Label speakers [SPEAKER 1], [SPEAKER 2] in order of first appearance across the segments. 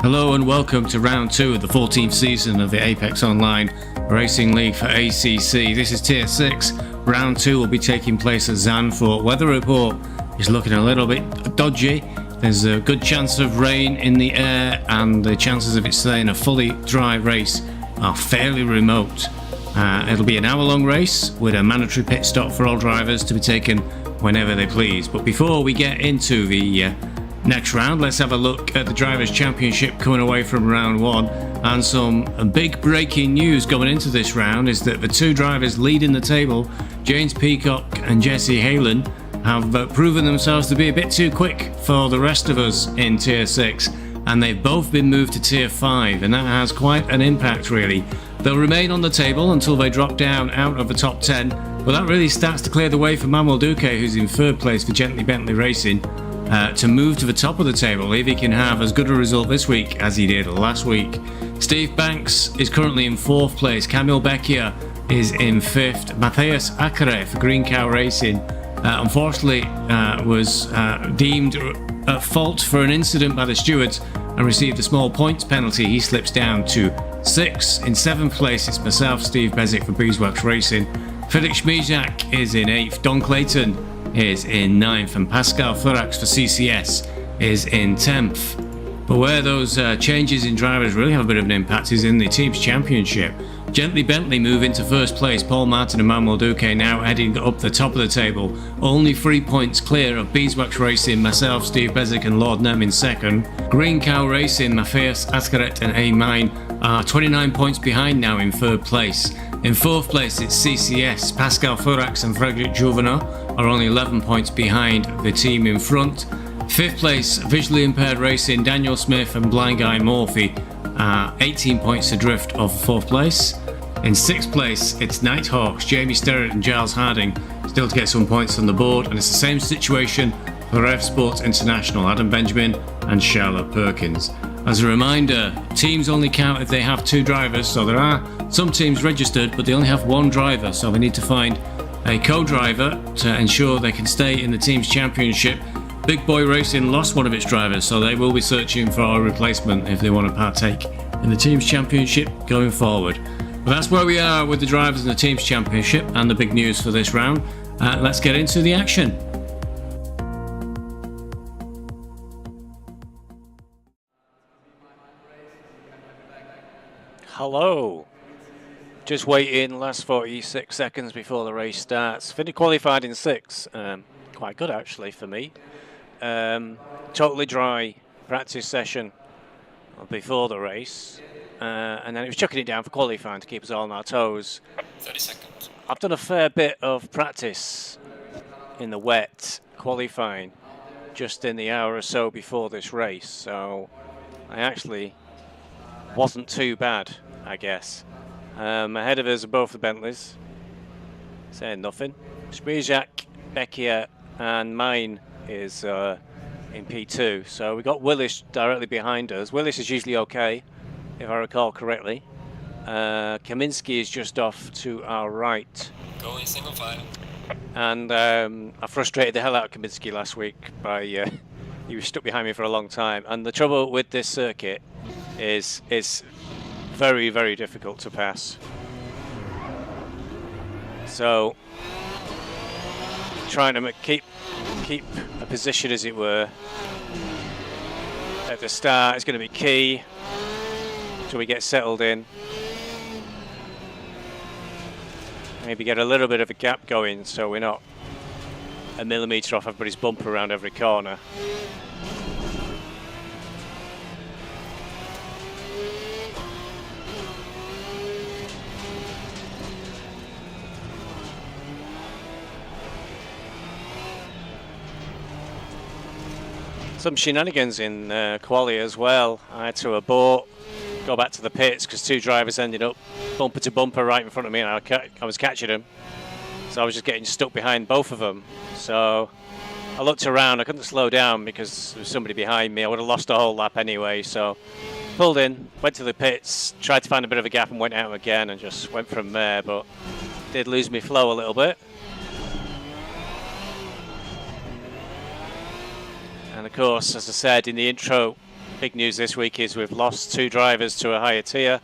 [SPEAKER 1] Hello and welcome to round 2 of the 14th season of the Apex Online Racing League for ACC. This is Tier 6. Round 2 will be taking place at Zandvoort. Weather report is looking a little bit dodgy. There's a good chance of rain in the air, and the chances of it staying a fully dry race are fairly remote. It'll be an hour-long race with a mandatory pit stop for all drivers to be taken whenever they please. But before we get into the next round, let's have a look at the Drivers' Championship coming away from round 1. And some big breaking news going into this round is that the two drivers leading the table, James Peacock and Jesse Halen, have proven themselves to be a bit too quick for the rest of us in Tier 6, and they've both been moved to Tier 5, and that has quite an impact really. They'll remain on the table until they drop down out of the top 10, but that really starts to clear the way for Manuel Duque, who's in 3rd place for Gently Bentley Racing, to move to the top of the table if he can have as good a result this week as he did last week. Steve Banks is currently in 4th place, Camille Becchia is in 5th, Matthias Acare for Green Cow Racing unfortunately was deemed at fault for an incident by the stewards and received a small points penalty. He slips down to 6th. In 7th place it's myself, Steve Bezic for Beeswax Racing. Felix Schmijak is in 8th, Don Clayton is in 9th, and Pascal Furax for CCS is in 10th. But where those changes in drivers really have a bit of an impact is in the Teams Championship. Gently Bentley move into 1st place, Paul Martin and Manuel Duque now heading up the top of the table, only 3 points clear of Beeswax Racing, myself, Steve Bezic and Lord Nem in 2nd. Green Cow Racing, Matthias Ascaret and A Mine are 29 points behind now in 3rd place. In 4th place it's CCS, Pascal Furax and Frederic Juvenal are only 11 points behind the team in front. 5th place Visually Impaired Racing, Daniel Smith and Blind Guy Morphy are 18 points adrift of 4th place. In 6th place it's Nighthawks, Jamie Sterrett and Giles Harding still to get some points on the board, and it's the same situation for Rev Sports International, Adam Benjamin and Charlotte Perkins. As a reminder, teams only count if they have 2 drivers, so there are some teams registered but they only have 1 driver, so we need to find a co-driver to ensure they can stay in the Teams Championship. Big Boy Racing lost one of its drivers, so they will be searching for a replacement if they want to partake in the Teams Championship going forward. But that's where we are with the drivers in the Teams Championship and the big news for this round. Let's get into the action.
[SPEAKER 2] Hello. Just waiting, last 46 seconds before the race starts. Finished qualified in 6th. Quite good actually for me. Totally dry practice session before the race. And then it was chucking it down for qualifying to keep us all on our toes.
[SPEAKER 3] 30 seconds.
[SPEAKER 2] I've done a fair bit of practice in the wet qualifying just in the hour or so before this race. So I actually wasn't too bad, I guess. Ahead of us are both the Bentleys, saying nothing. Schmijak, Becchia and Mine is in P2, so we got Willis directly behind us. Willis is usually okay, if I recall correctly. Kaminski is just off to our right.
[SPEAKER 3] Going single file.
[SPEAKER 2] And I frustrated the hell out of Kaminski last week by he was stuck behind me for a long time. And the trouble with this circuit is very, very difficult to pass. So trying to keep a position, as it were, at the start is going to be key until we get settled in. Maybe get a little bit of a gap going so we're not a millimetre off everybody's bumper around every corner. Some shenanigans in quali as well. I had to abort, go back to the pits because 2 drivers ended up bumper to bumper right in front of me, and I was catching them. So I was just getting stuck behind both of them. So I looked around, I couldn't slow down because there was somebody behind me. I would have lost a whole lap anyway. So pulled in, went to the pits, tried to find a bit of a gap and went out again and just went from there, but did lose me flow a little bit. And of course, as I said in the intro, big news this week is we've lost 2 drivers to a higher tier.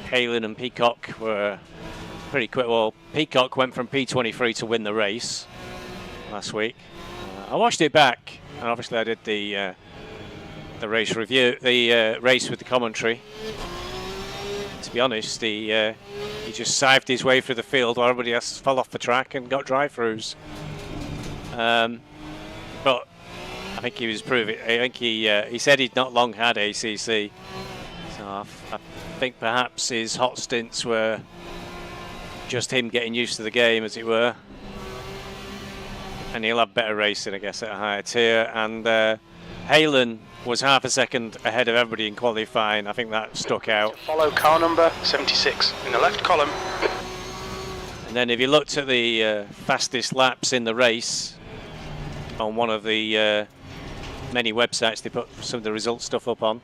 [SPEAKER 2] Halen and Peacock were pretty quick. Well, Peacock went from P23 to win the race last week. I watched it back, and obviously I did the race review, the race with the commentary. To be honest, he just scythed his way through the field while everybody else fell off the track and got drive-throughs. But I think he was proving. I think he said he'd not long had ACC, so I think perhaps his hot stints were just him getting used to the game, as it were. And he'll have better racing, I guess, at a higher tier. And Halen was half a second ahead of everybody in qualifying. I think that stuck out.
[SPEAKER 4] Follow car number 76 in the left column.
[SPEAKER 2] And then if you looked at the fastest laps in the race on one of the many websites they put some of the results stuff up on,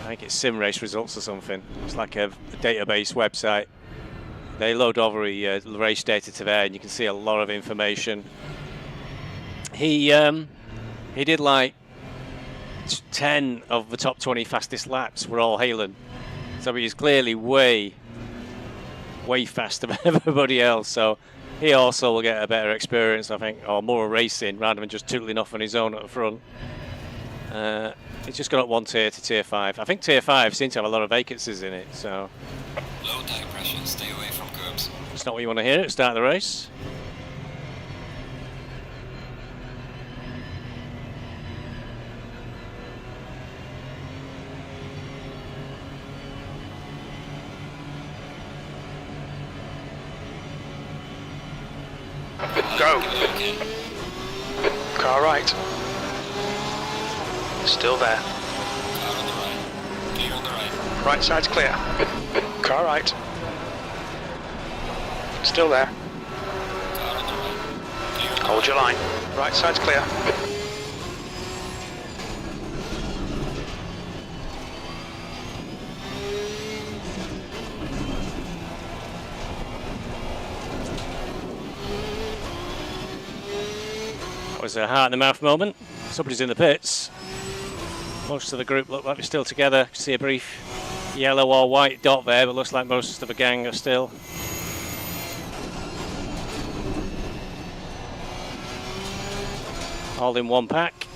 [SPEAKER 2] I think it's Sim Race Results or something. It's like a database website. They load over the race data to there, and you can see a lot of information. He did like 10 of the top 20 fastest laps were all Halen, so he's clearly way faster than everybody else. So he also will get a better experience, I think, or more racing rather than just tootling off on his own at the front. He's just gone up 1 tier to tier 5. I think tier 5 seems to have a lot of vacancies in it, so
[SPEAKER 3] Low tire pressure, stay away from curbs.
[SPEAKER 2] it's not what you want to hear at the start of the race.
[SPEAKER 4] Go.
[SPEAKER 3] Okay.
[SPEAKER 4] Car right. Still there.
[SPEAKER 3] Car on the right. Clear on the right.
[SPEAKER 4] Right side's clear. Car right. Still there.
[SPEAKER 3] Car on the right. Clear on the
[SPEAKER 4] Hold your line. Right side's clear.
[SPEAKER 2] That was a heart in the mouth moment. Somebody's in the pits. Most of the group look like they're still together. See a brief yellow or white dot there, but looks like most of the gang are still. All in one pack.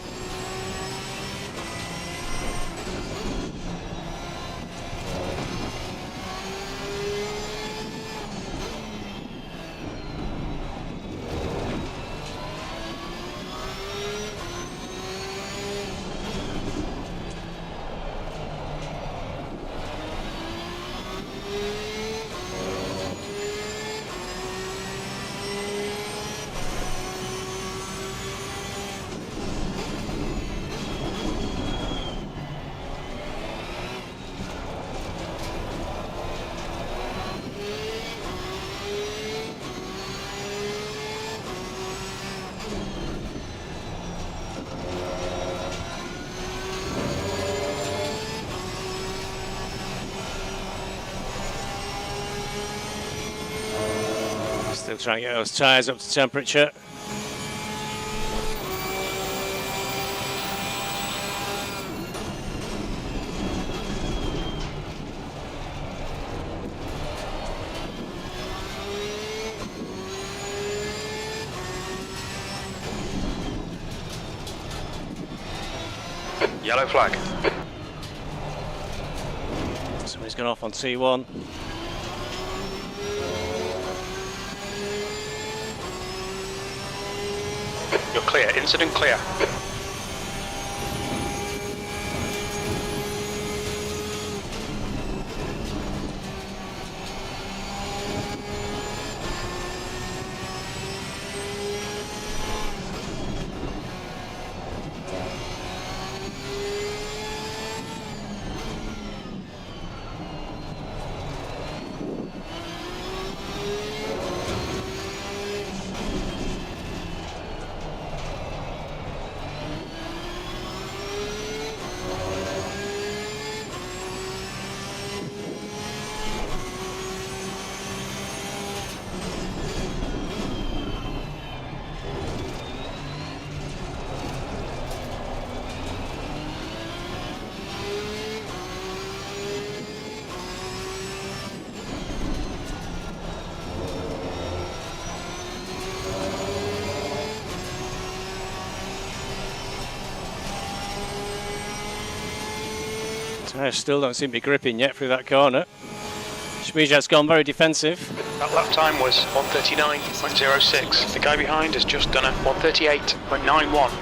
[SPEAKER 2] Still trying to get those tyres up to temperature.
[SPEAKER 4] Yellow flag.
[SPEAKER 2] Somebody's gone off on T1.
[SPEAKER 4] You're clear. Incident clear.
[SPEAKER 2] Tyres still don't seem to be gripping yet through that corner. Schmied's gone very defensive.
[SPEAKER 4] That lap time was 1:39.06. The guy behind has just done a 1:38.91.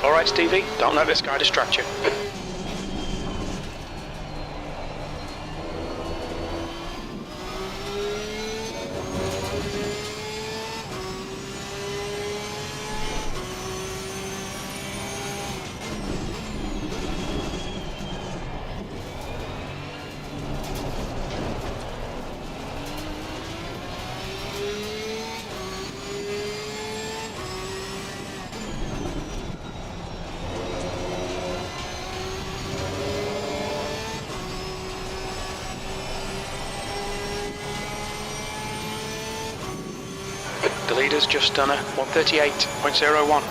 [SPEAKER 4] Alright, Stevie, don't let this guy distract you. The leader's just done a 1:38.01.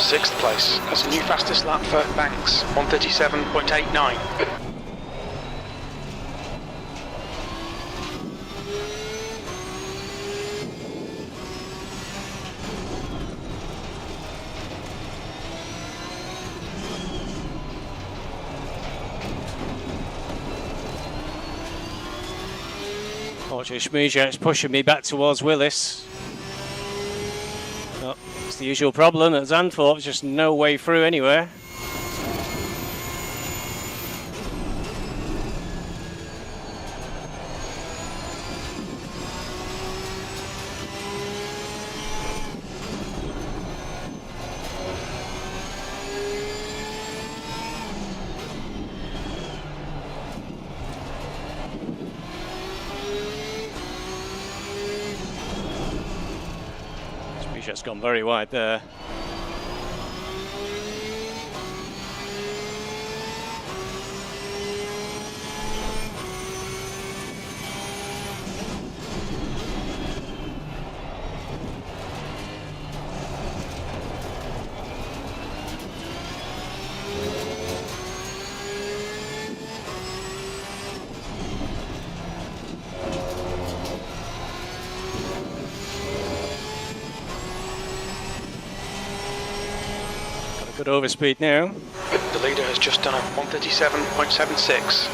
[SPEAKER 4] Sixth place. That's a new fastest lap for Banks, 1:37.89.
[SPEAKER 2] Fortunately, Schmied's pushing me back towards Willis. Oh, it's the usual problem at Zandvoort, there's just no way through anywhere. Just gone very wide there. Good overspeed now.
[SPEAKER 4] The leader has just done a 1:37.76.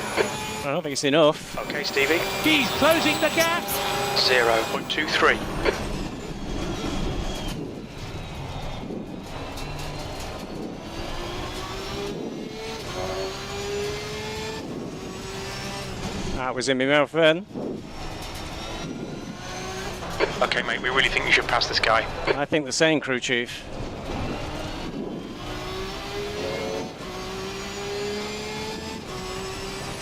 [SPEAKER 2] I don't think it's enough.
[SPEAKER 4] Okay, Stevie.
[SPEAKER 5] He's closing the gap.
[SPEAKER 4] 0.23.
[SPEAKER 2] That was in my mouth then.
[SPEAKER 4] Okay, mate, we really think you should pass this guy.
[SPEAKER 2] I think the same, crew chief.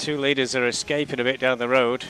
[SPEAKER 2] Two leaders are escaping a bit down the road.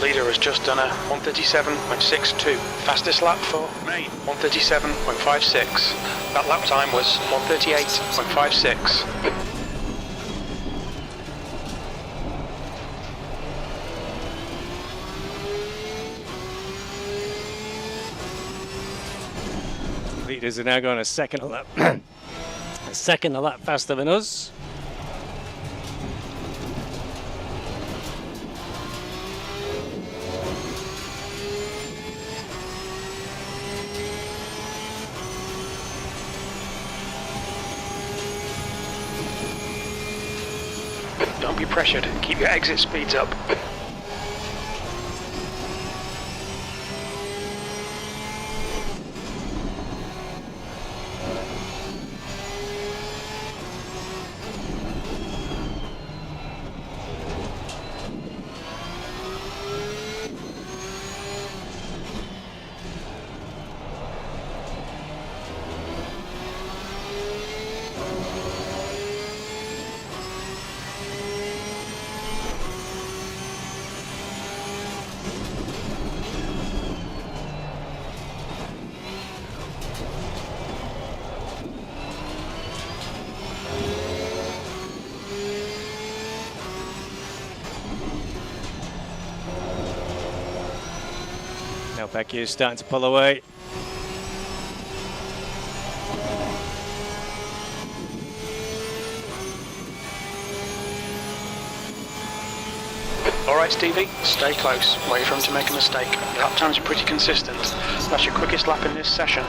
[SPEAKER 4] Leader has just done a 137.62. Fastest lap for main, 137.56. That lap time was 138.56.
[SPEAKER 2] Leaders are now going a second a lap, a second a lap faster than us.
[SPEAKER 4] Don't be pressured, keep your exit speeds up.
[SPEAKER 2] Now Becky is starting to pull away.
[SPEAKER 4] Alright Stevie, stay close, wait for him to make a mistake. Lap times are pretty consistent. That's your quickest lap in this session.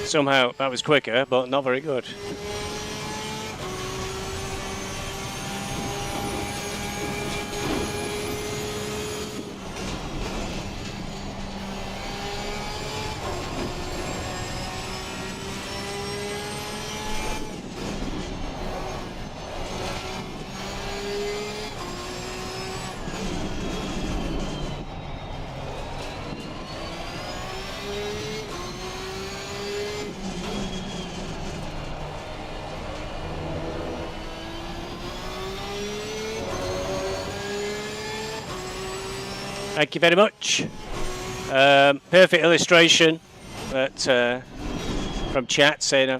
[SPEAKER 2] Somehow that was quicker, but not very good. Thank you very much. Perfect illustration that, from chat saying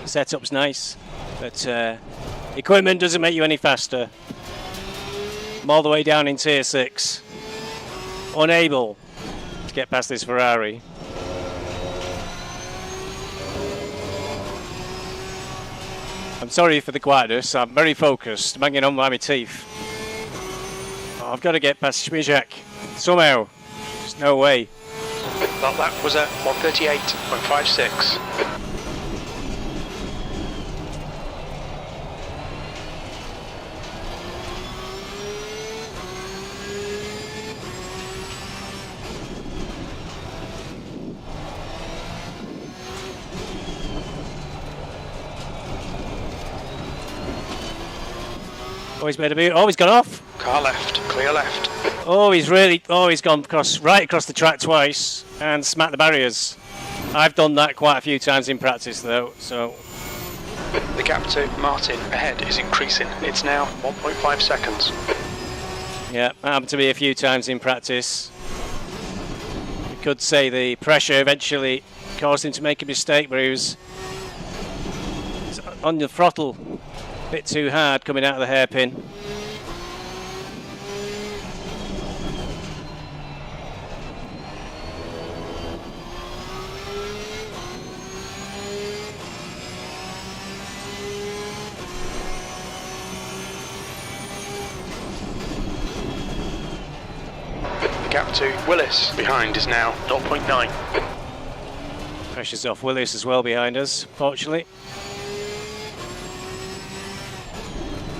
[SPEAKER 2] setup's nice, but equipment doesn't make you any faster. I'm all the way down in tier 6, unable to get past this Ferrari. I'm sorry for the quietness, I'm very focused, banging on by my teeth. I've got to get past Schmijak somehow. There's no way.
[SPEAKER 4] That lap was at 138.56.
[SPEAKER 2] Oh, he's made a move. Oh, he's gone off.
[SPEAKER 4] Car left, clear left.
[SPEAKER 2] Oh, he's gone right across the track twice and smacked the barriers. I've done that quite a few times in practice though, so.
[SPEAKER 4] The gap to Martin ahead is increasing. It's now 1.5 seconds.
[SPEAKER 2] Yeah, that happened to me a few times in practice. You could say the pressure eventually caused him to make a mistake where he was on the throttle a bit too hard coming out of the hairpin.
[SPEAKER 4] The gap to Willis behind is now 0.9.
[SPEAKER 2] Pressure's off Willis as well behind us, fortunately.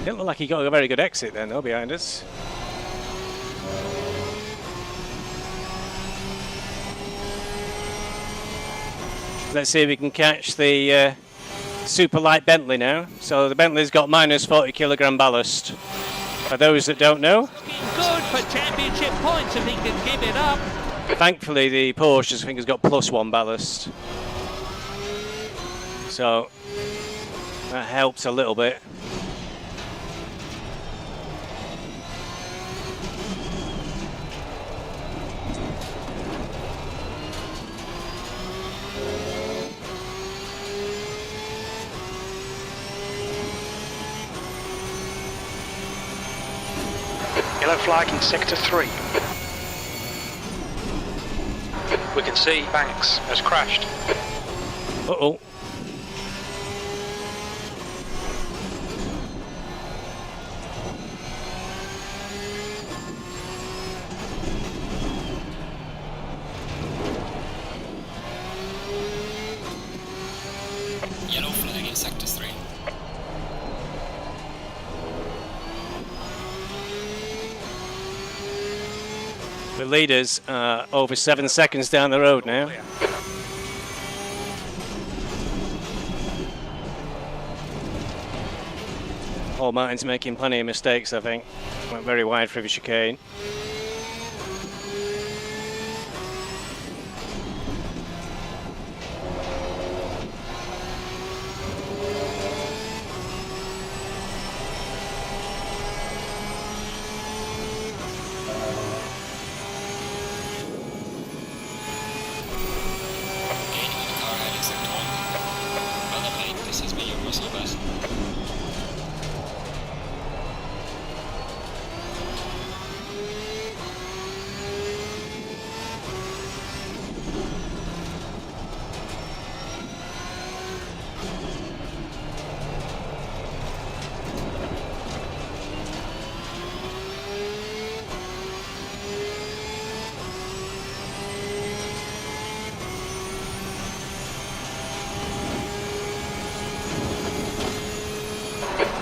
[SPEAKER 2] Didn't look like he got a very good exit then though behind us. Let's see if we can catch the super light Bentley now. So the Bentley's got minus 40 kilogram ballast. For those that don't know.
[SPEAKER 5] Good for championship points if he can keep it up.
[SPEAKER 2] Thankfully, the Porsche, I think, has got +1 ballast. So that helps a little bit.
[SPEAKER 4] Yellow flag in sector 3. We can see Banks has crashed.
[SPEAKER 2] Uh-oh.
[SPEAKER 3] Yellow flag in sector 3.
[SPEAKER 2] The leaders are over 7 seconds down the road now. Paul Martin's making plenty of mistakes, I think. Went very wide for the chicane.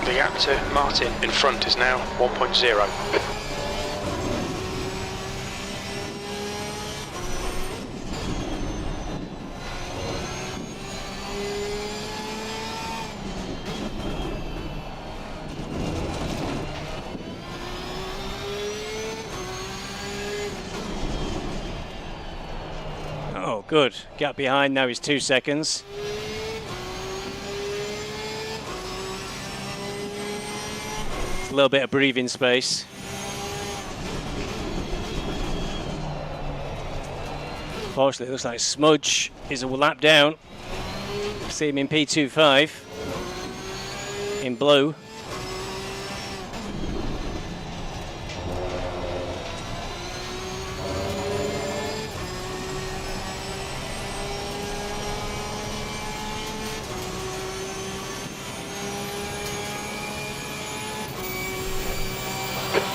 [SPEAKER 4] The gap to Martin in front is now 1.0.
[SPEAKER 2] Oh, good. Gap behind now is 2 seconds. A little bit of breathing space. Unfortunately, it looks like Smudge is a lap down. See him in P25 in blue.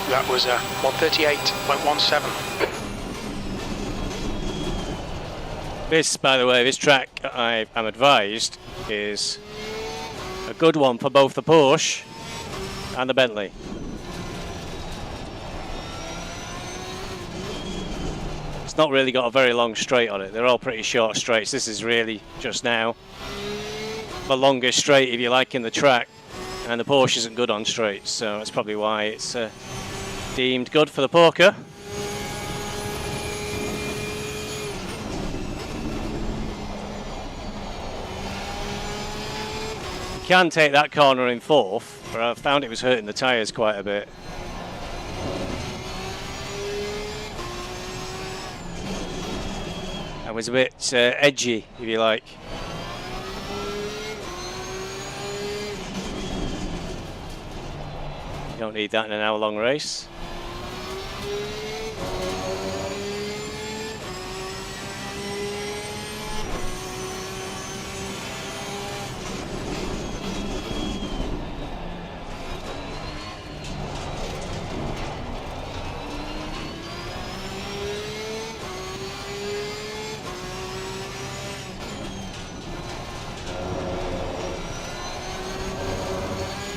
[SPEAKER 4] That was 138.17.
[SPEAKER 2] This, by the way, this track, I'm advised, is a good one for both the Porsche and the Bentley. It's not really got a very long straight on it. They're all pretty short straights. This is really just now the longest straight, if you like, in the track. And the Porsche isn't good on straights, so that's probably why it's deemed good for the poker. You can take that corner in fourth, but I found it was hurting the tyres quite a bit. It was a bit edgy, if you like. You don't need that in an hour-long race.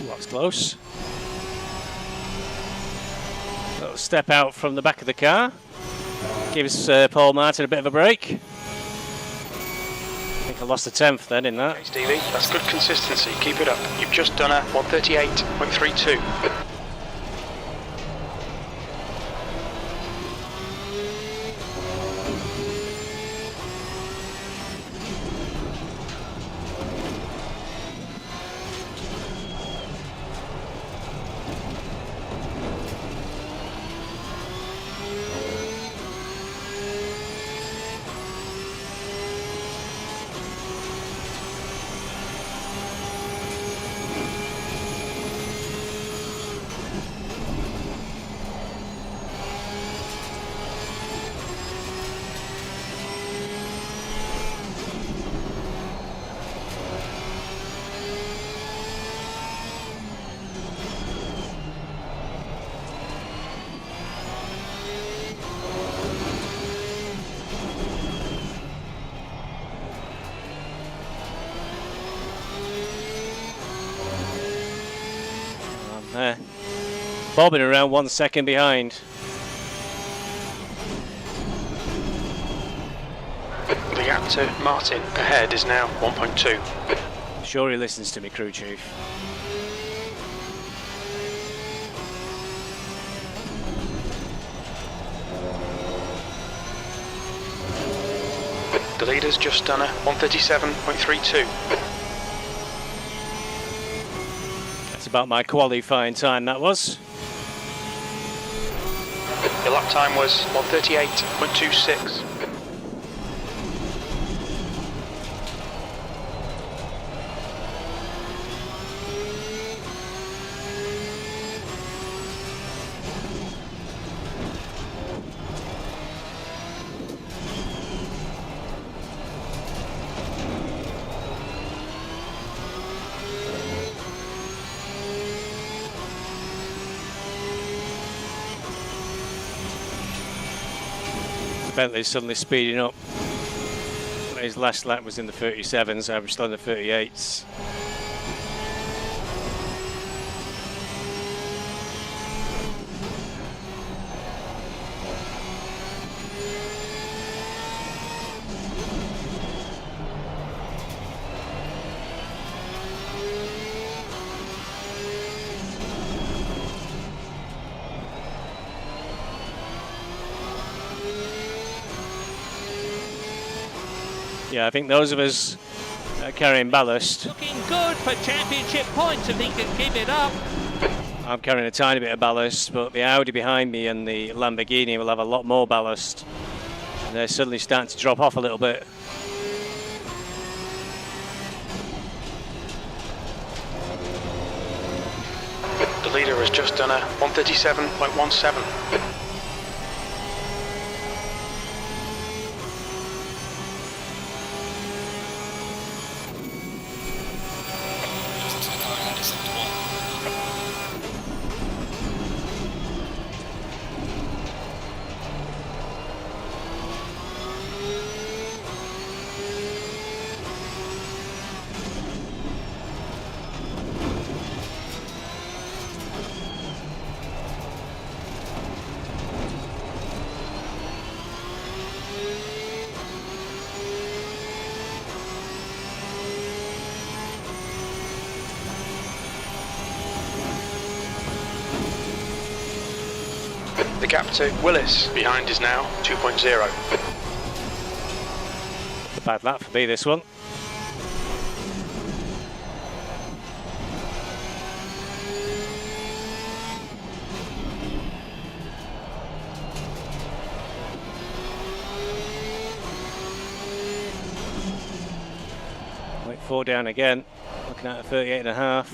[SPEAKER 2] That's close. Little step out from the back of the car. Gives Paul Martin a bit of a break. I think I lost a 10th then in that.
[SPEAKER 4] Okay, Stevie, that's good consistency. Keep it up. You've just done a 138.32.
[SPEAKER 2] Bobbing around 1 second behind.
[SPEAKER 4] The gap to Martin ahead is now 1.2.
[SPEAKER 2] Sure he listens to me, crew chief.
[SPEAKER 4] The leader's just done a 137.32.
[SPEAKER 2] That's about my qualifying time, that was.
[SPEAKER 4] Your lap time was 138.26.
[SPEAKER 2] Bentley's suddenly speeding up. His last lap was in the 37s, I was still in the 38s. Yeah, I think those of us carrying ballast.
[SPEAKER 5] Looking good for championship points if he can keep it up.
[SPEAKER 2] I'm carrying a tiny bit of ballast, but the Audi behind me and the Lamborghini will have a lot more ballast. And they're suddenly starting to drop off a little bit.
[SPEAKER 4] The leader has just done a 137.17.
[SPEAKER 3] Looks like our head is at 1.
[SPEAKER 4] The gap to Willis behind is now 2.0.
[SPEAKER 2] A bad lap for me, this one. Wait, 4 down again. Looking at a 38.5.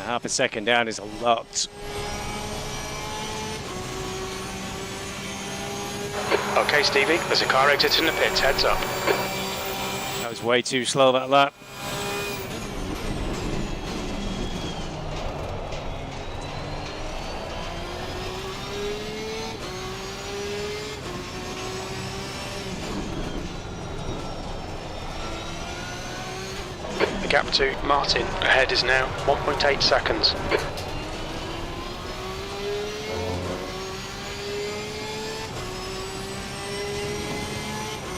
[SPEAKER 2] Half a second down is a lot.
[SPEAKER 4] Okay, Stevie, there's a car exiting the pits, heads up.
[SPEAKER 2] That was way too slow, that lap.
[SPEAKER 4] gap to Martin ahead is now 1.8 seconds.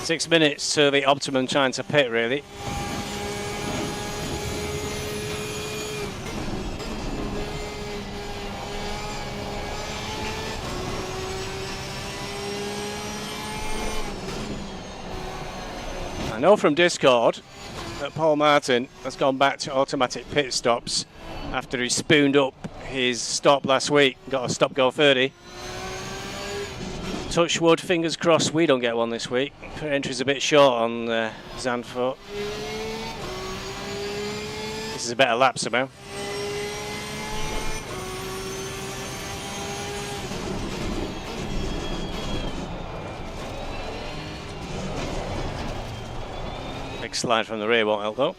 [SPEAKER 2] Six minutes to the optimum time to pit, really. I know from Discord that Paul Martin has gone back to automatic pit stops after he spooned up his stop last week, got a stop go 30. Touch wood, fingers crossed we don't get one this week. Pit entry's a bit short on Zandvoort. This is a better lap somehow. Big slide from the rear won't help though.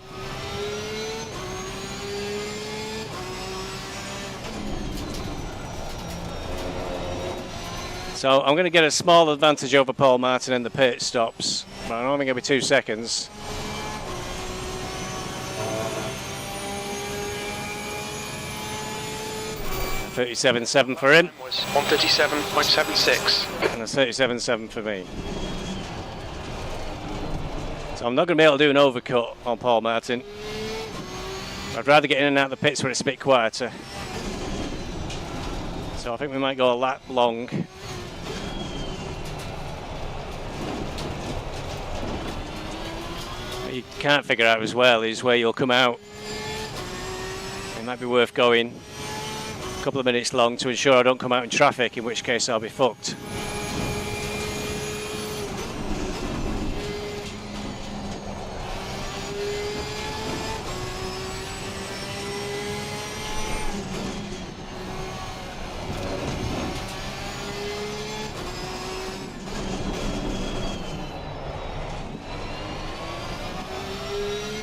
[SPEAKER 2] So I'm going to get a small advantage over Paul Martin in the pit stops, but I'm only going to be 2 seconds. .37.7 for him.
[SPEAKER 4] 137.76.
[SPEAKER 2] And a 37.7 for me. So I'm not going to be able to do an overcut on Paul Martin. I'd rather get in and out of the pits where it's a bit quieter. So I think we might go a lap long. What you can't figure out as well is where you'll come out. It might be worth going a couple of minutes long to ensure I don't come out in traffic, in which case I'll be fucked.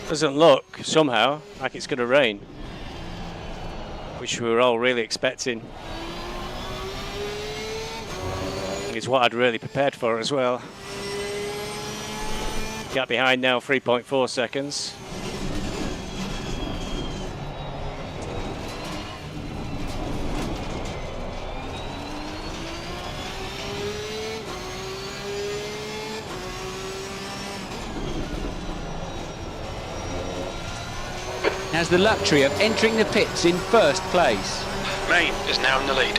[SPEAKER 2] Doesn't look somehow like it's going to rain, which we were all really expecting. It's what I'd really prepared for as well. Gap behind now, 3.4 seconds.
[SPEAKER 6] Has the luxury of entering the pits in first place.
[SPEAKER 4] Main is now in the lead.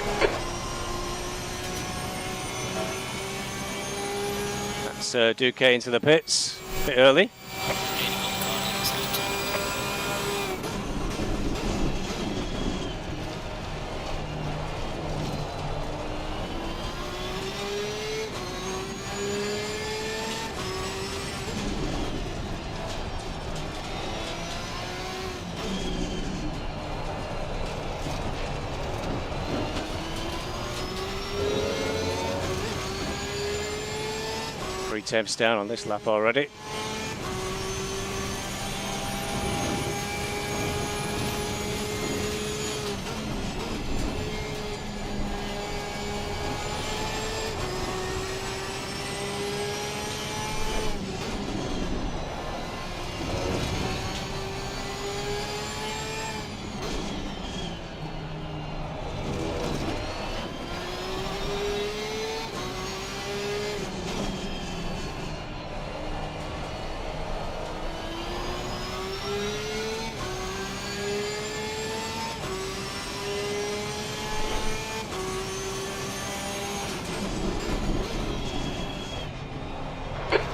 [SPEAKER 2] That's Duque into the pits, a bit early. Temps down on this lap already.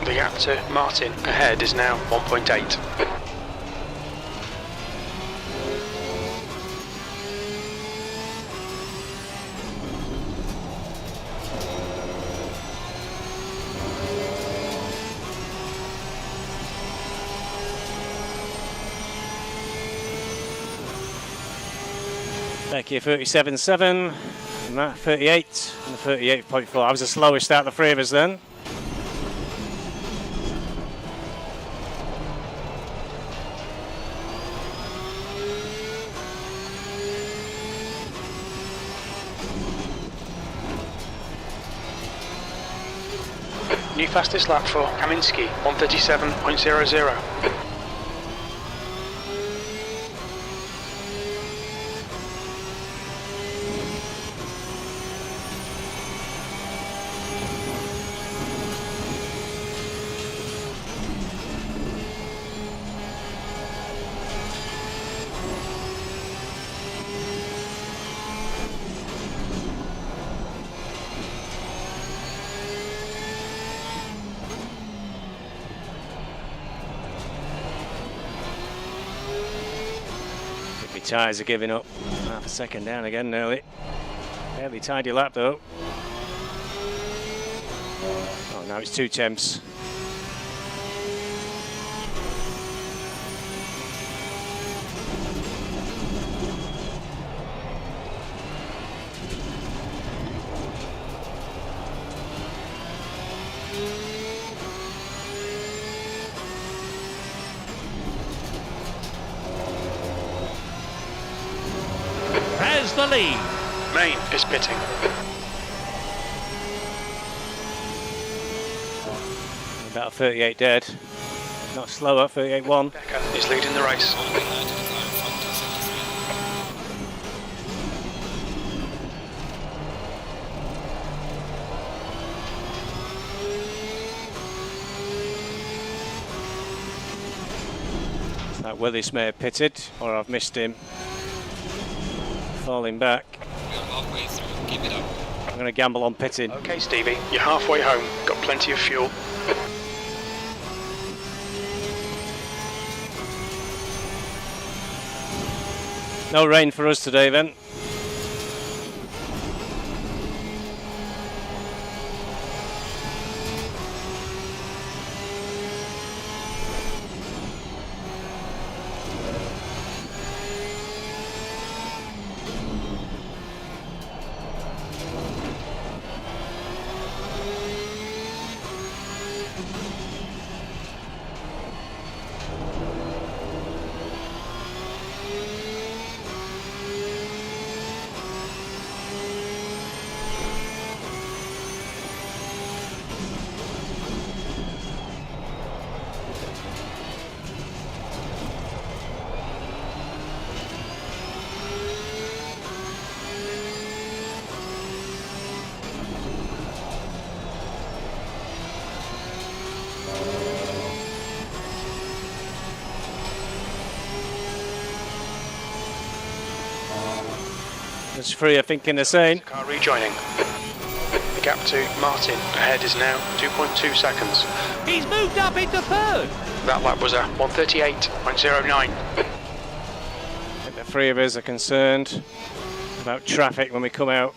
[SPEAKER 4] The gap to Martin ahead is now 1.8.
[SPEAKER 2] Becky 37.7, and Matt 38, and 38.4. I was the slowest out of the three of us then.
[SPEAKER 4] New fastest lap for Kaminski, 137.00.
[SPEAKER 2] tyres are giving up. Half a second down again nearly. Fairly tidy lap though. Oh, now it's 2 temps.
[SPEAKER 5] Has the lead.
[SPEAKER 4] Main is pitting.
[SPEAKER 2] About 38 dead. Not slower, 38-1.
[SPEAKER 4] Becker is leading the race.
[SPEAKER 3] All behind to the car in front, 273.
[SPEAKER 2] That Willis may have pitted, or I've missed him. Falling back.
[SPEAKER 3] We are halfway through. Keep it up.
[SPEAKER 2] I'm going to gamble on pitting.
[SPEAKER 4] Okay, Stevie, you're halfway home. Got plenty of fuel.
[SPEAKER 2] No rain for us today then. There's three, I think, in the same.
[SPEAKER 4] Car rejoining. The gap to Martin ahead is now 2.2 seconds.
[SPEAKER 5] He's moved up into third.
[SPEAKER 4] That lap was a 138.09.
[SPEAKER 2] I think the three of us are concerned about traffic when we come out.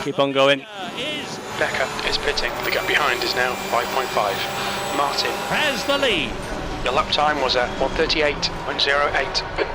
[SPEAKER 2] Keep on going.
[SPEAKER 5] Is
[SPEAKER 4] Becker is pitting. The gap behind is now 5.5. Martin,
[SPEAKER 5] has the lead.
[SPEAKER 4] your lap time was a 138.08.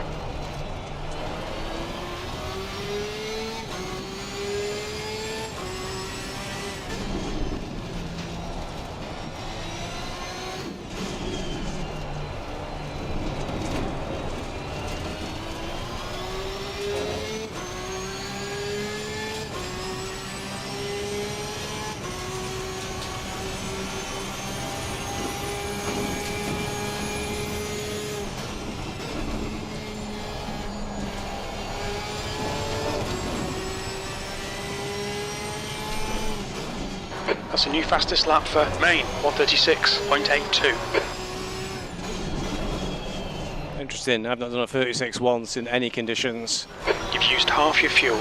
[SPEAKER 4] That's a new fastest lap for Main, 136.82.
[SPEAKER 2] Interesting, I've not done a 36 once in any conditions.
[SPEAKER 4] You've used half your fuel.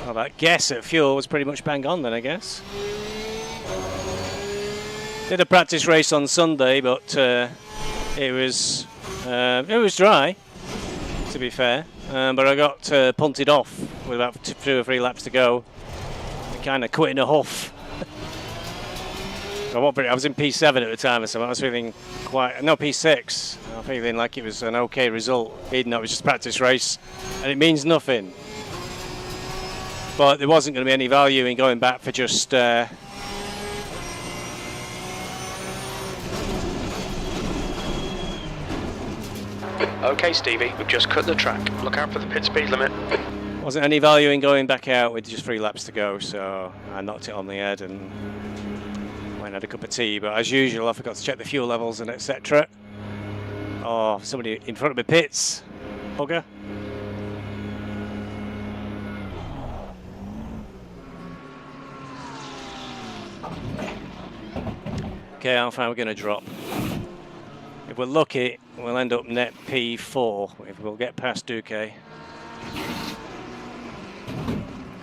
[SPEAKER 2] Well, that guess at fuel was pretty much bang on then, I guess. Did a practice race on Sunday, but it was dry, to be fair. But I got punted off with about 2 or 3 laps to go. I kind of quit in a huff. I was in P7 at the time, so I was feeling P6. I was feeling like it was an okay result, even though it was just a practice race, and it means nothing. But there wasn't going to be any value in going back for just
[SPEAKER 4] Okay, Stevie, we've just cut the track. Look out for the pit speed limit.
[SPEAKER 2] wasn't any value in going back out with just 3 laps to go, so I knocked it on the head and went and had a cup of tea. But as usual, I forgot to check the fuel levels and etc. Oh, somebody in front of the pits. Bugger. Okay, how far are we going to drop? If we're lucky, we'll end up net P4 if we'll get past Duque.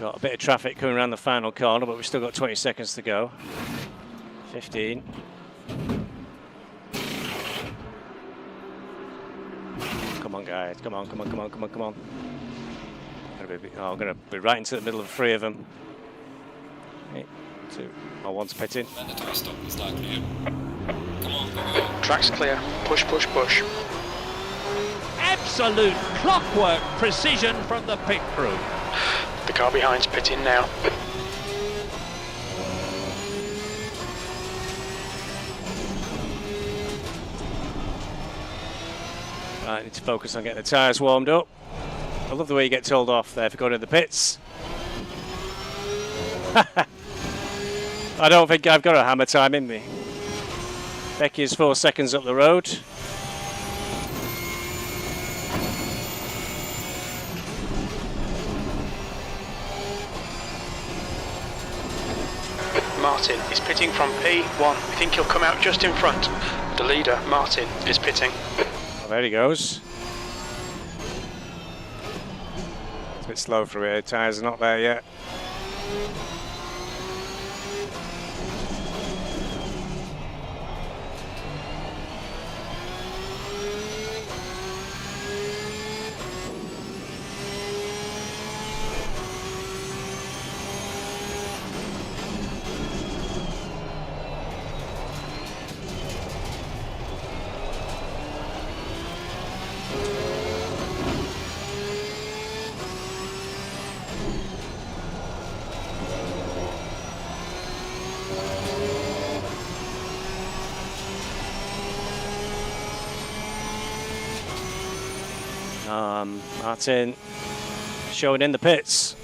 [SPEAKER 2] Got a bit of traffic coming around the final corner, but we've still got 20 seconds to go. 15. Come on, guys. Come on, come on, come on, come on, come on. I'm going to be right into the middle of 3 of them. 8, 2. Oh, one's pitting.
[SPEAKER 3] Mandatory stop is now clear. Come on, go, go.
[SPEAKER 4] Track's clear. Push, push, push.
[SPEAKER 5] Absolute clockwork precision from the pit crew.
[SPEAKER 4] The car behind's pitting now.
[SPEAKER 2] Right, I need to focus on getting the tyres warmed up. I love the way you get told off there for going to the pits. I don't think I've got a hammer time in me. Becky's 4 seconds up the road.
[SPEAKER 4] Martin is pitting from P1. We think he'll come out just in front. The leader, Martin, is pitting.
[SPEAKER 2] Oh, there he goes. It's a bit slow for here. Tyres are not there yet. Martin showing in the pits.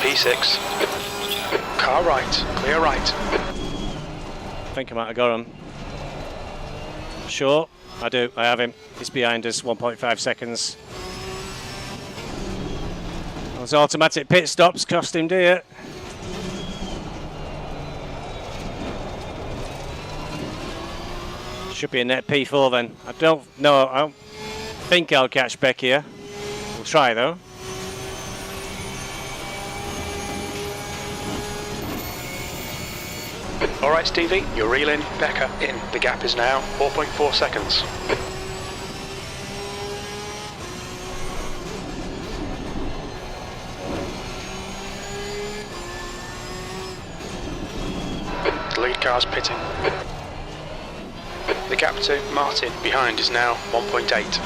[SPEAKER 4] P6. Car right, clear right.
[SPEAKER 2] I think I might have got him. Sure, I do. I have him. He's behind us, 1.5 seconds. Those automatic pit stops cost him dear. Should be a net P4 then. I don't think I'll catch Beck here. We'll try though.
[SPEAKER 4] All right, Stevie, you're reeling. Becca in. The gap is now 4.4 seconds. The lead car's pitting. The gap to Martin behind is now 1.8.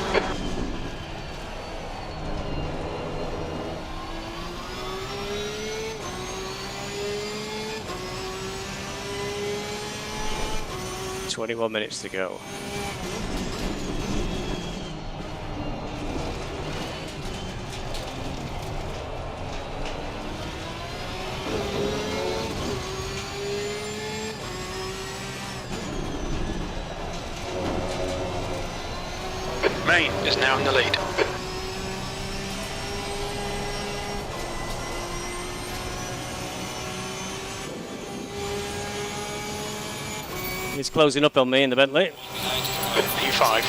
[SPEAKER 2] "21 minutes to go."
[SPEAKER 4] Main is now in the lead.
[SPEAKER 2] He's closing up on me in the Bentley.
[SPEAKER 4] P5.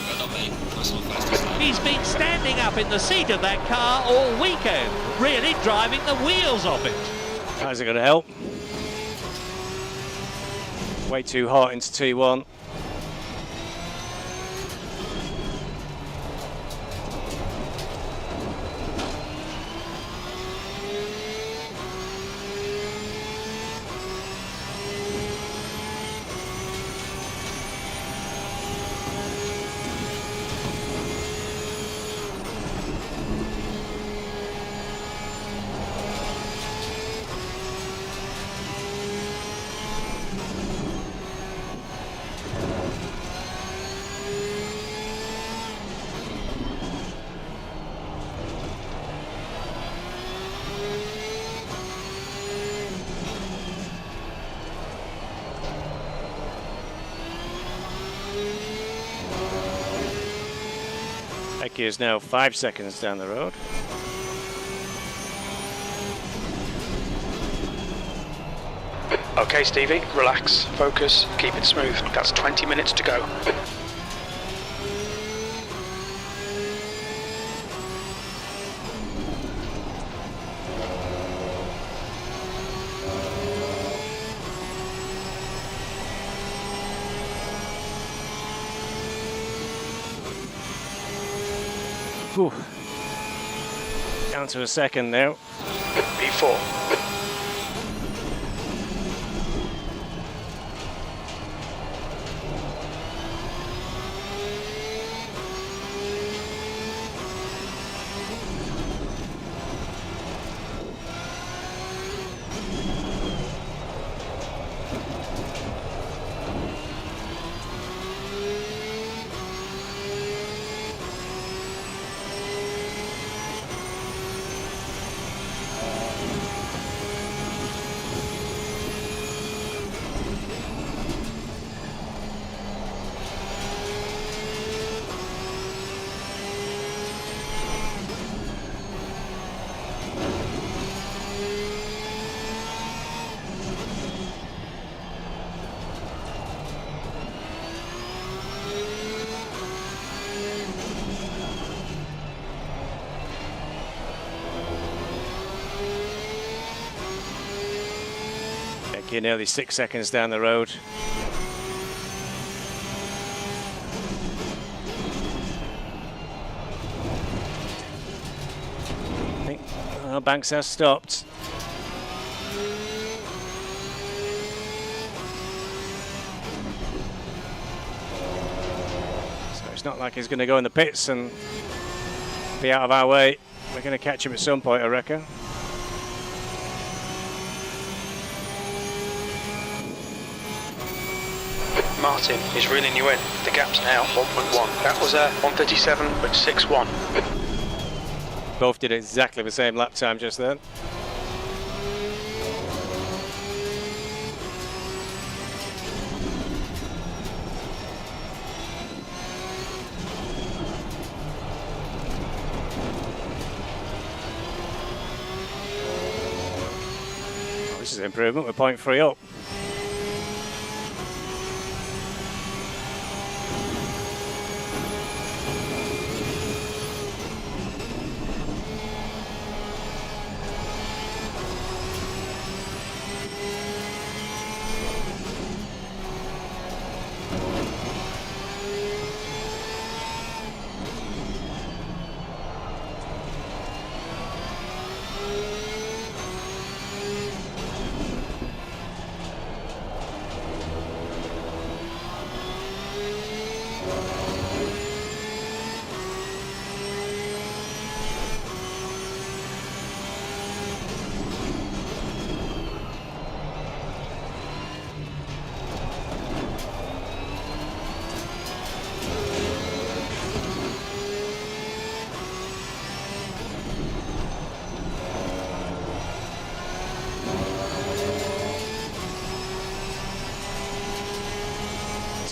[SPEAKER 3] Well done, mate. Nice one, fastest lap.
[SPEAKER 5] He's been standing up in the seat of that car all weekend, really driving the wheels off it.
[SPEAKER 2] How's it going to help? Way too hot into T1. Becky is now 5 seconds down the road.
[SPEAKER 4] Okay, Stevie, relax, focus, keep it smooth. That's 20 minutes to go.
[SPEAKER 2] Whew. Down to a second now.
[SPEAKER 4] P4.
[SPEAKER 2] Becky nearly 6 seconds down the road. I think Banks has stopped. So it's not like he's going to go in the pits and be out of our way. We're going to catch him at some point, I reckon.
[SPEAKER 4] Martin is reeling you in. The gap's now 1.1. That was a 137.61.
[SPEAKER 2] Both did exactly the same lap time just then. Oh, this is an improvement. We're 0.3 up.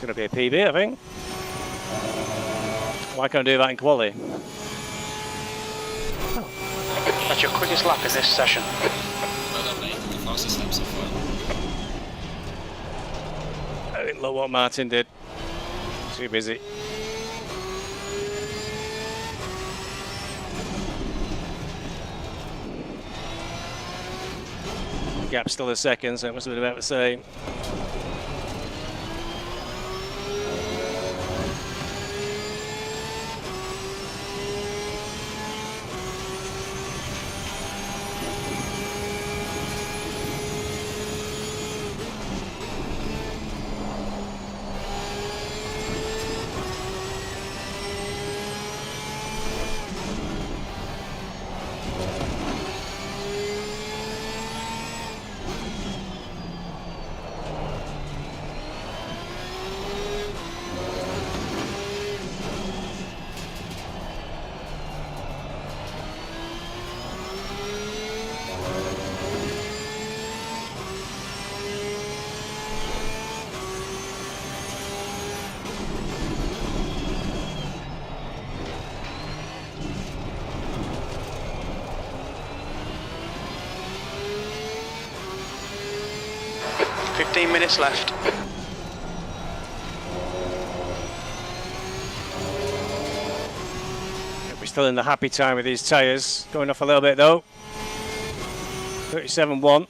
[SPEAKER 2] Going to be a PB, I think. Why can't I do that in quali?
[SPEAKER 4] That's your quickest lap in this session.
[SPEAKER 3] Well done, mate. The fastest lap so far.
[SPEAKER 2] I didn't look what Martin did. Too busy. Gap's still a second, so it must have been about the same.
[SPEAKER 4] Minutes left.
[SPEAKER 2] We're still in the happy time with these tyres. Going off a little bit though. 37.1.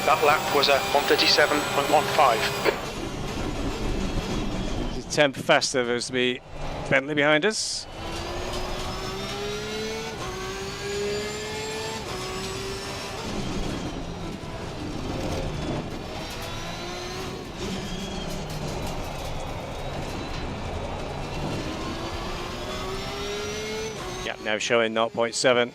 [SPEAKER 4] That lap was a 137.15.
[SPEAKER 2] The temp faster, there's the Bentley behind us. Now showing 0.7.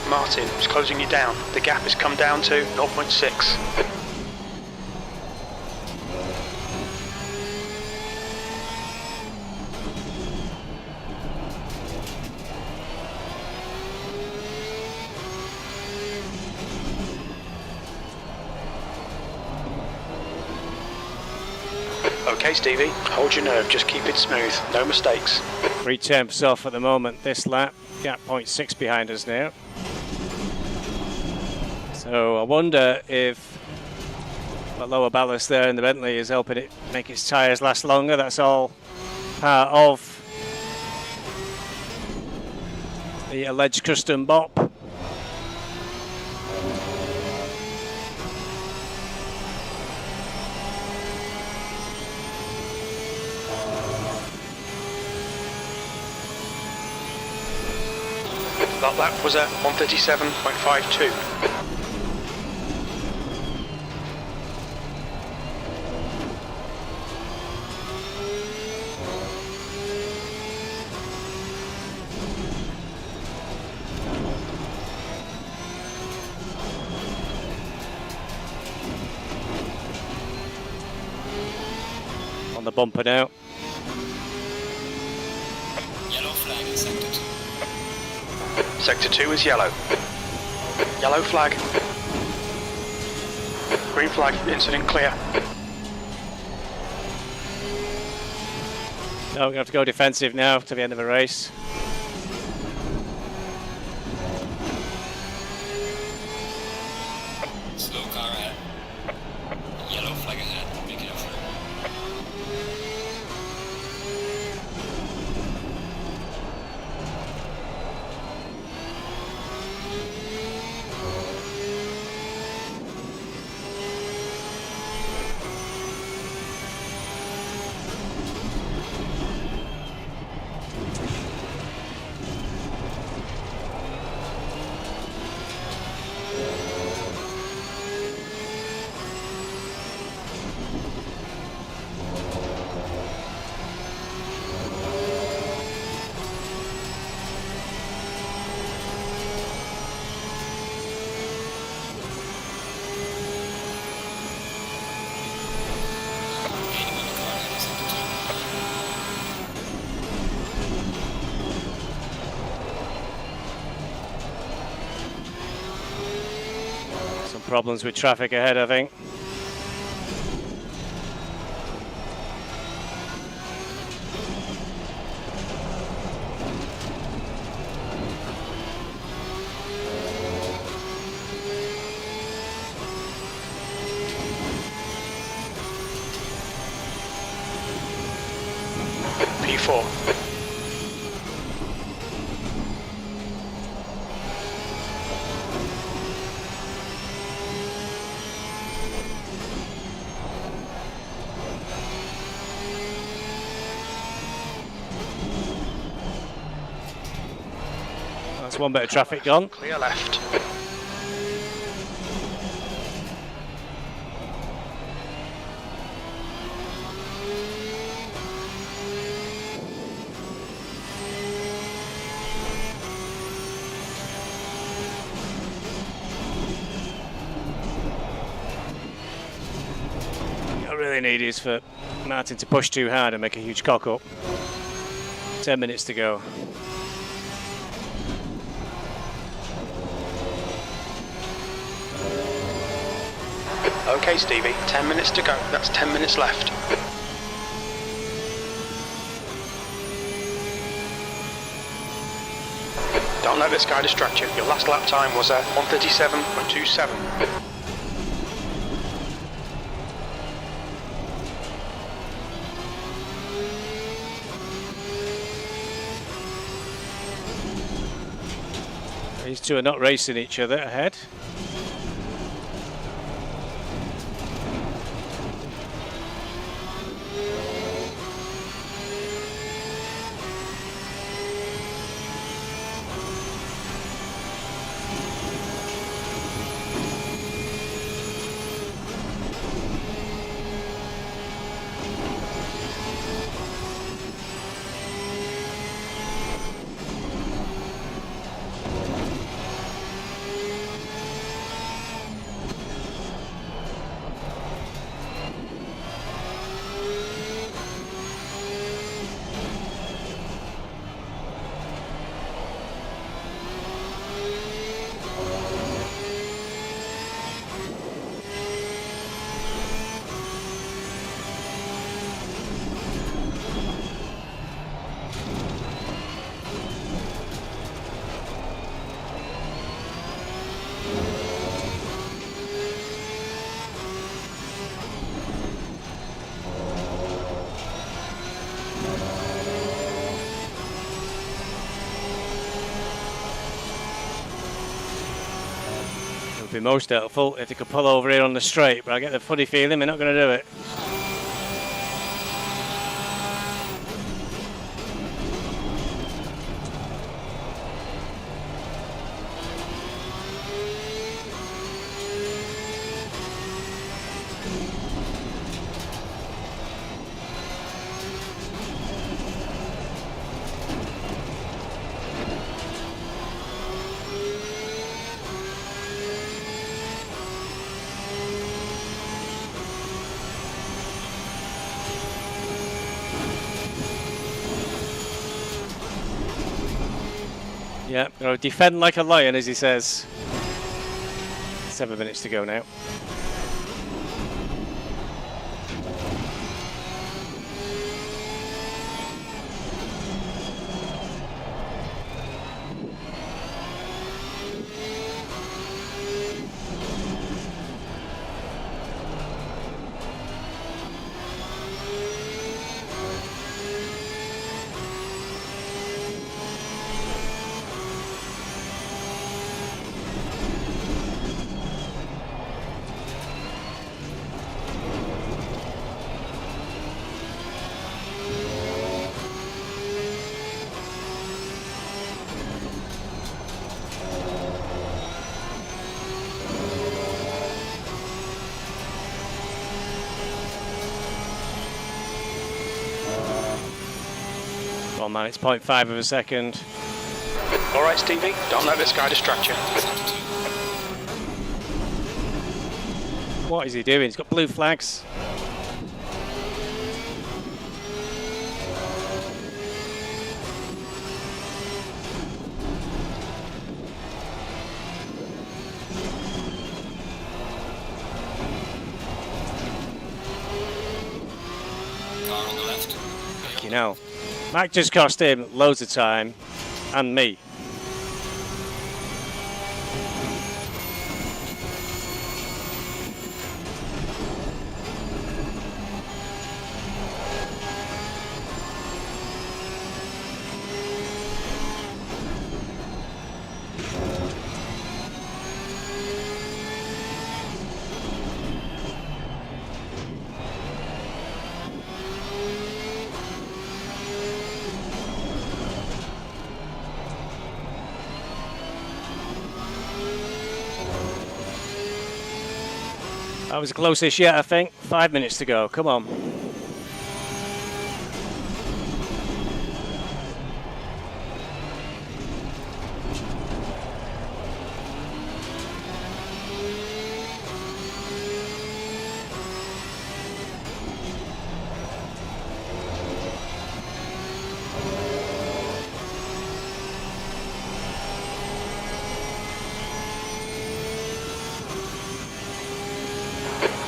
[SPEAKER 4] Martin is closing you down. The gap has come down to 0.6. Okay, Stevie, hold your nerve, just keep it smooth, no mistakes.
[SPEAKER 2] 3 temps off at the moment this lap, gap 0.6 behind us now. So I wonder if the lower ballast there in the Bentley is helping it make its tyres last longer. That's all part of the alleged custom bop.
[SPEAKER 4] That lap was a 137.52.
[SPEAKER 2] On the bumper now.
[SPEAKER 3] Yellow flag in sector 2.
[SPEAKER 4] Sector 2 is yellow. Yellow flag. Green flag, incident clear.
[SPEAKER 2] No, we have to go defensive now to the end of the race.
[SPEAKER 3] Slow car ahead. Yellow flag ahead. Make it over.
[SPEAKER 2] Problems with traffic ahead, I think.
[SPEAKER 4] 4.
[SPEAKER 2] That's one bit of traffic gone.
[SPEAKER 4] Clear left.
[SPEAKER 2] What I really need is for Martin to push too hard and make a huge cock up. 10 minutes to go.
[SPEAKER 4] Okay, Stevie, 10 minutes to go. That's 10 minutes left. Don't let this guy distract you. Your last lap time was 1:37.27.
[SPEAKER 2] These two are not racing each other ahead. Be most helpful if they could pull over here on the straight, but I get the funny feeling they're not going to do it. Yeah, going to defend like a lion, as he says. 7 minutes to go now. Come on, man, it's 0.5 of a second.
[SPEAKER 4] All right, Stevie, don't let this guy distract you.
[SPEAKER 2] What is he doing? He's got blue flags.
[SPEAKER 3] Car on the left.
[SPEAKER 2] You know, Mac just cost him loads of time, and me. That was the closest yet, I think. 5 minutes to go. Come on.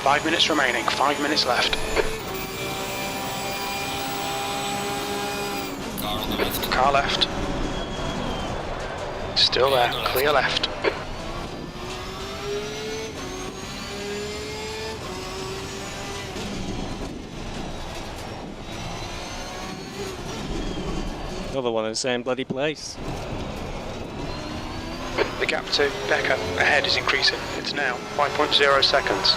[SPEAKER 4] Five minutes remaining, 5 minutes left.
[SPEAKER 3] Car on the left.
[SPEAKER 4] Car left. Still there, clear left.
[SPEAKER 2] Another one in the same bloody place.
[SPEAKER 4] The gap to Becker ahead is increasing. It's now 5.0 seconds.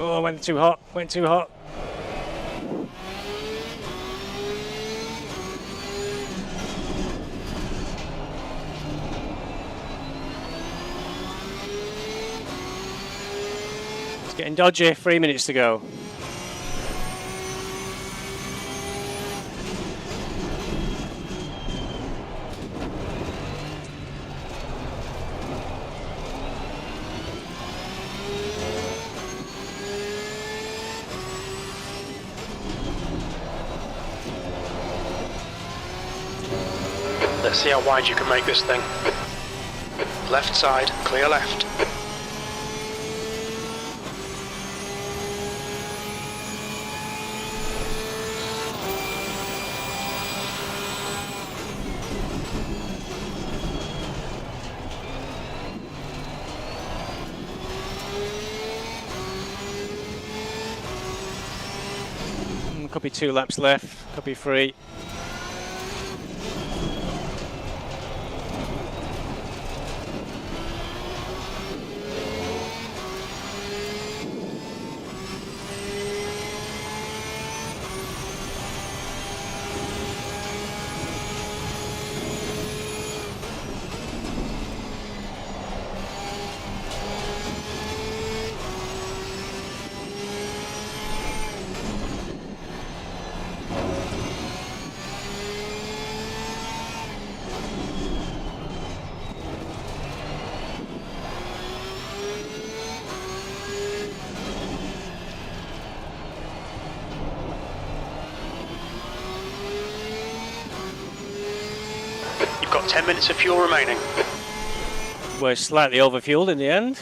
[SPEAKER 2] Oh, went too hot. Went too hot. It's getting dodgy. 3 minutes to go.
[SPEAKER 4] Let's see how wide you can make this thing. Left side, clear left.
[SPEAKER 2] Could be 2 laps left. Could be 3.
[SPEAKER 4] You've got 10 minutes of fuel remaining.
[SPEAKER 2] We're slightly overfueled in the end.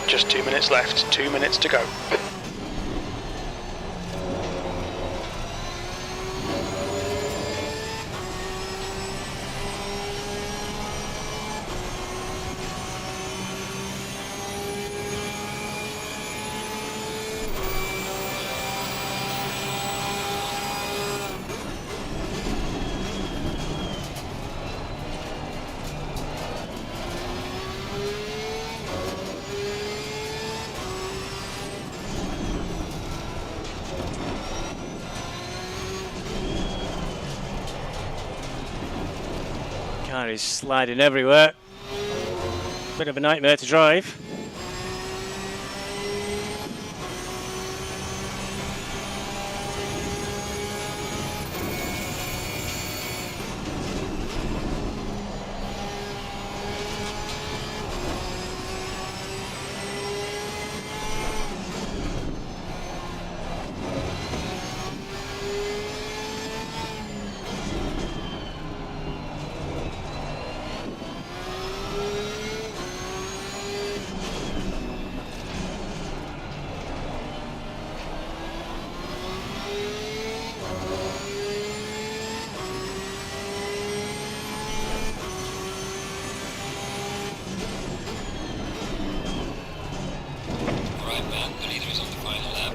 [SPEAKER 4] Just 2 minutes left, 2 minutes to go.
[SPEAKER 2] Car is sliding everywhere. Bit of a nightmare to drive.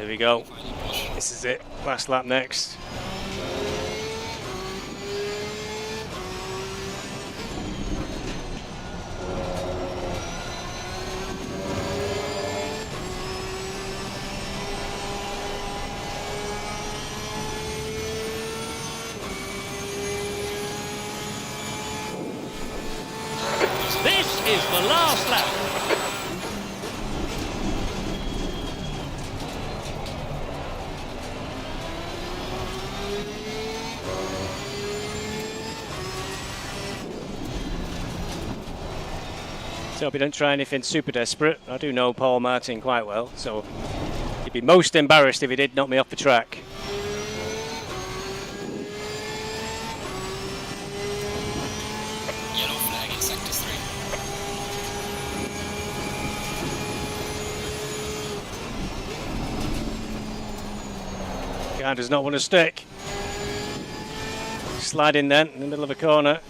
[SPEAKER 2] There we go. This is it. Last lap next.
[SPEAKER 5] This is the last lap.
[SPEAKER 2] So hope you don't try anything super desperate. I do know Paul Martin quite well, so he'd be most embarrassed if he did knock me off the track.
[SPEAKER 3] Yellow flag in sector 3.
[SPEAKER 2] Guy does not want to stick. Slide in then, in the middle of a corner.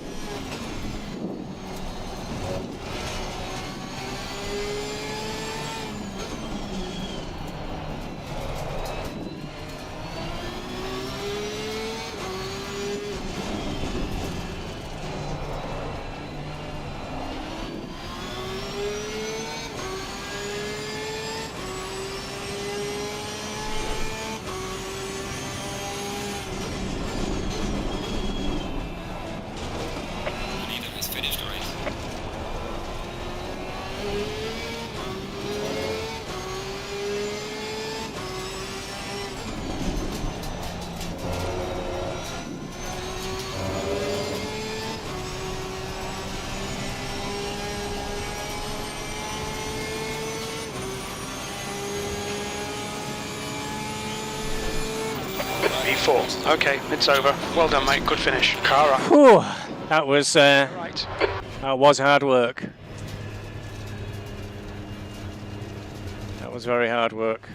[SPEAKER 3] Neither has finished the race.
[SPEAKER 4] V4. Okay, it's over. Well done, mate. Good finish. Car up.
[SPEAKER 2] Whew, that was
[SPEAKER 4] Right.
[SPEAKER 2] hard work. That was very hard work.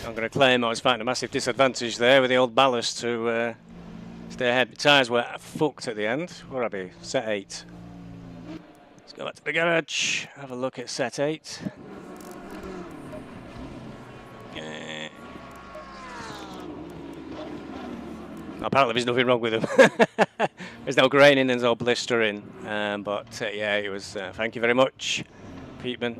[SPEAKER 2] I'm going to claim I was fighting a massive disadvantage there with the old ballast to stay ahead. The tyres were fucked at the end. Where are we? Set 8. Let's go back to the garage, have a look at set 8. Apparently there's nothing wrong with them. There's no graining, there's no blistering. But yeah, it was. Thank you very much, Peatman.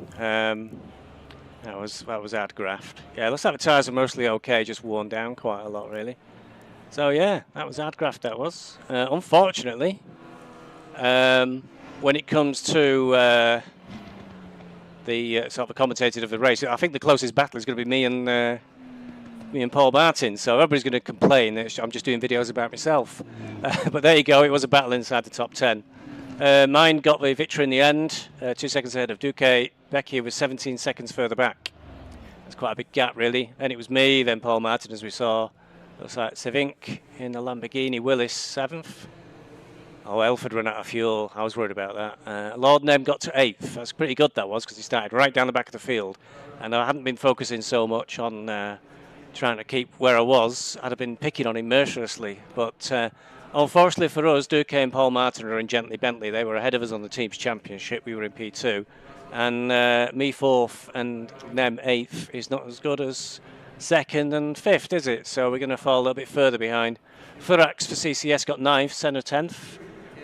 [SPEAKER 2] That was hard graft. Yeah, looks like the tyres are mostly okay, just worn down quite a lot really. So yeah, that was hard graft. That was. Unfortunately, when it comes to the sort of the commentator of the race, I think the closest battle is going to be me and Paul Martin, so everybody's going to complain that I'm just doing videos about myself. But there you go, it was a battle inside the top 10. Mine got the victory in the end, 2 seconds ahead of Duque. Becky was 17 seconds further back. That's quite a big gap, really. And it was me, then Paul Martin, as we saw. Looks like Sevink in the Lamborghini Willis, 7th. Oh, Elford ran out of fuel. I was worried about that. Lord Nem got to 8th. That's pretty good, that was, because he started right down the back of the field. And I hadn't been focusing so much on trying to keep where I was. I'd have been picking on him mercilessly. But unfortunately for us, Duque and Paul Martin are in Gently Bentley. They were ahead of us on the team's championship. We were in P2. And me 4th and them 8th is not as good as 2nd and 5th, is it? So we're going to fall a little bit further behind. Furax for CCS got 9th, Senna 10th.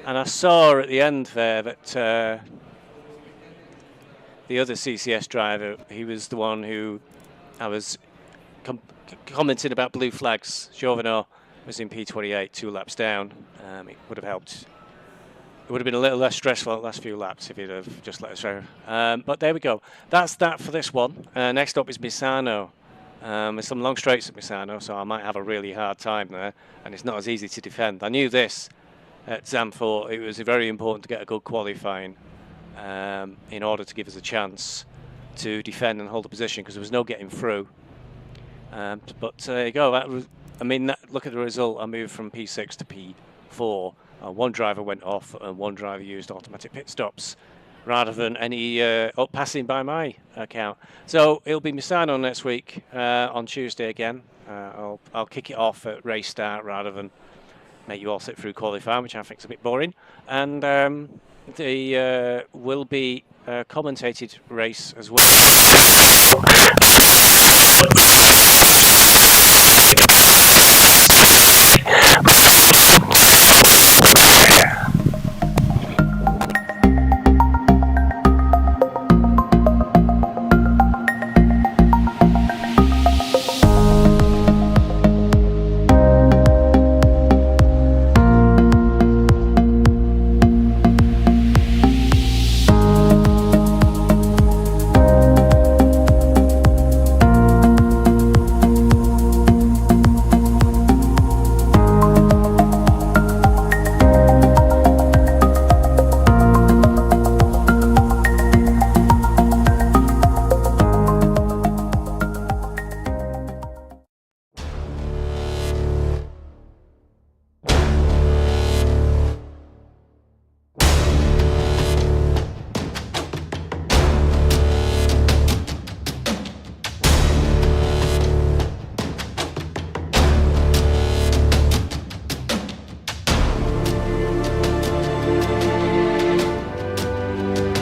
[SPEAKER 2] And I saw at the end there that the other CCS driver, he was the one who I was commenting about blue flags. Chauvinot was in P28, 2 laps down. It would have helped. It would have been a little less stressful the last few laps if he'd have just let us through. But there we go. That's that for this one. Next up is Misano. There's some long straights at Misano, so I might have a really hard time there, and it's not as easy to defend. I knew this at Zandvoort. It was very important to get a good qualifying in order to give us a chance to defend and hold the position, because there was no getting through. But there you go. Look at the result. I moved from P6 to P4. One driver went off and one driver used automatic pit stops rather than any passing by my account. So it'll be Misano next week on Tuesday again. I'll kick it off at race start rather than make you all sit through qualifying, which I think is a bit boring. And the will be a commentated race as well.